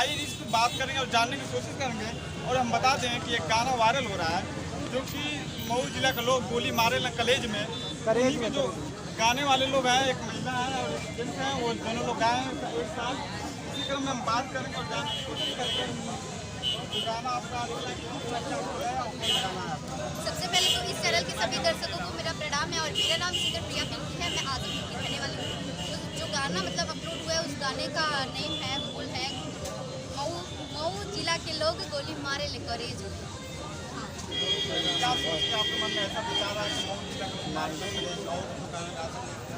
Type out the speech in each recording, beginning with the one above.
भाई इस पर बात करेंगे और जानने की कोशिश करेंगे। और हम बता दें कि एक गाना वायरल हो रहा है जो कि मऊ जिला के लोग गोली मारे ल कलेज में, उन्हीं के जो गाने वाले लोग हैं, एक महिला है और एक जेंट्स हैं, वो दोनों लोग गाए हैं एक साल। इसी क्रम में हम बात करेंगे और जानने की कोशिश करेंगे गाना आपका सबसे पहले तो इस चैनल के सभी दर्शकों को मेरा प्रणाम है और मेरा नाम सिंगर प्रिया पिंकी है। मैं आजमगढ़ की रहने वाली हूँ। तो जो गाना मतलब अपलोड हुआ है उस गाने का नेम है बोल है मऊ जिला के लोग गोली मारे ले करेज।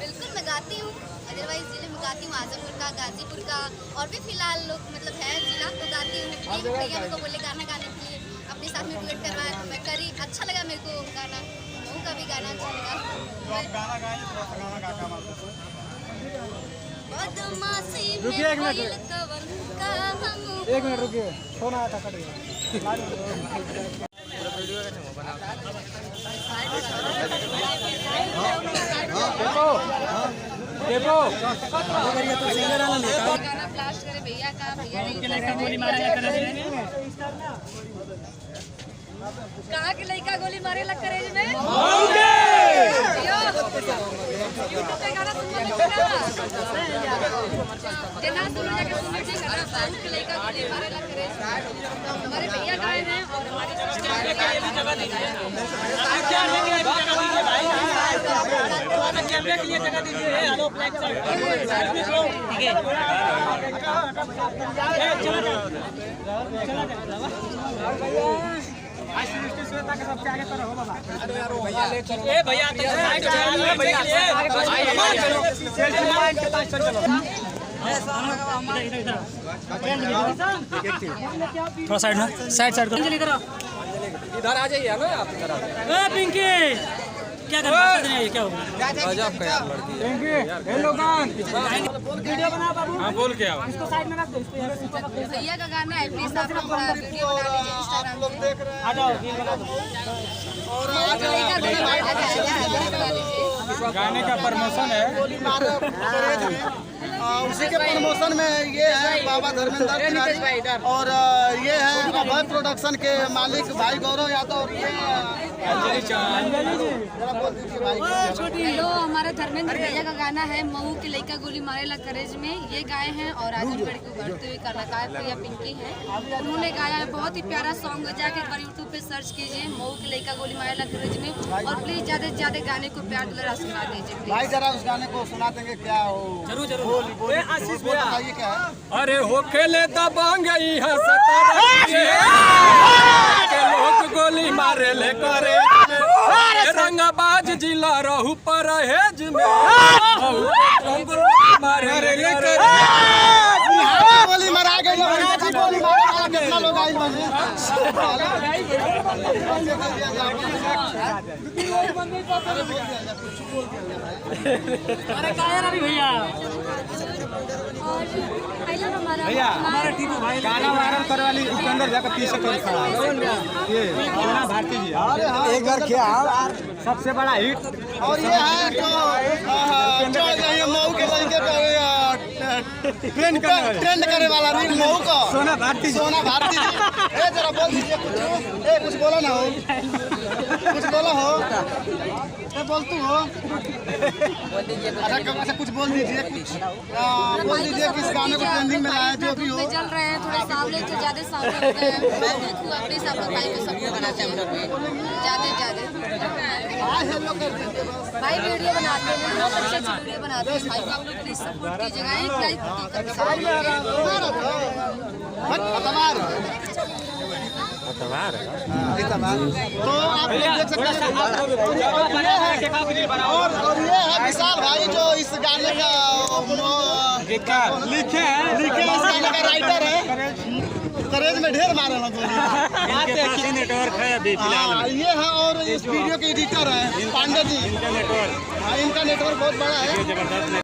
बिल्कुल मैं गाती हूँ, अदरवाइज जिले में गाती हूँ, आजमगढ़ का, गाजीपुर का और भी फिलहाल लोग मतलब है जिला तो गाती हूँ। भैया मेरे को बोले गाना गाने के लिए, अपने साथ में डुएट करवाया तो मैं करी, अच्छा लगा मेरे को गाना। मऊ का भी गाना अच्छा लगा। रुकिए एक मिनट रुकिए, फोन आया था कट गया। गाना ब्लास्ट करे भैया का, भैया कहाँ के लड़का गोली मारे लग करेज में यूट्यूब पे गाना सुन जना सुन जाके सुन लीजिए गाना साउथ के लड़का गोली मारे लग करेज हमारे भैया गाए हैं और हमारे कैमरे के लिए जगह दीजिए। हेलो ब्लैक साइड भैया थोड़ा साइड में, साइड साइड इधर आ जाइए ना आप। पिंकी क्या कर रहे हैं? क्या होगा? गजब का यार लड़की है। हेलो वीडियो बना बाबू। हां बोल के आओ। इसको साइड में रख दो, इसको भैया का गाना है, प्लीज आप लोग वीडियो बना लीजिए इंस्टाग्राम पे। आ जाओ, वीडियो बना दो। गाने का प्रमोशन है, उसी के प्रमोशन में ये है बाबा धर्मेंद्र तिवारी और ये है अभय प्रोडक्शन के मालिक भाई गौरव यादव और ये हेलो, हमारा धर्मेंद्र भैया का गाना है मऊ के लड़का गोली मारे ला करेज में, ये गाए हैं और आजमगढ़ को बढ़ते हुए कलाकार प्रिया पिंकी है, उन्होंने गाया है। बहुत ही प्यारा सॉन्ग है, जाके एक बार यूट्यूब पे सर्च कीजिए मऊ के लड़का गोली मारे ला करेज में और प्लीज ज्यादा से ज्यादा गाने को प्यार दुलारा सुना दीजिए। भाई जरा उस गाने को सुना देंगे क्या हो? जरूर जरूर। आशीष भैया बताइए क्या है? अरे हो खेले दबंग यहाँ लोग गोली मारे ले करे रंगाबाज जिला रहू परहेज में मारे ले गोली मरा गई, गोली मारा कितना लोग आई बने। अरे क्या यार अभी भैया भैया हमारा टीम भाई गाना वायरल करने वाली उपेंद्र जाकर पीछे कोई खड़ा है, ये सोना भारती जी एक बार क्या सबसे बड़ा हिट। और ये है जो मऊ के लड़के ट्रेंड करने वाला रील मऊ का सोना भारती जी। जरा बोल दीजिए कुछ बोला ना हो, कुछ बोला हो, बोल तू हो। अच्छा कुछ बोल दीजिए, बोल दीजिए किस गाने को ट्रेंडिंग में लाया जो भी हो। चल रहे हैं थोड़ा सामने तो ज्यादा सामने हो गए हैं। मैं देखूं अपने सब लोग भाई को सबको बनाते हैं हम लोग ज्यादा भाई वीडियो बनाते हैं, बहुत अच्छे वीडियो बनाते हैं भाई को आप लोग प्लीज सपोर्ट कीजिएगा। एक लाइक तो आप लोग देख सकते हैं और ये है विशाल भाई जो इस गाने का लिखे इस गाने का राइटर है। करेज में ढेर मारे हैं नेटवर्क है अभी फिलहाल ये है और इस वीडियो के एडिटर है पांडे जी। इनका नेटवर्क बहुत बड़ा है।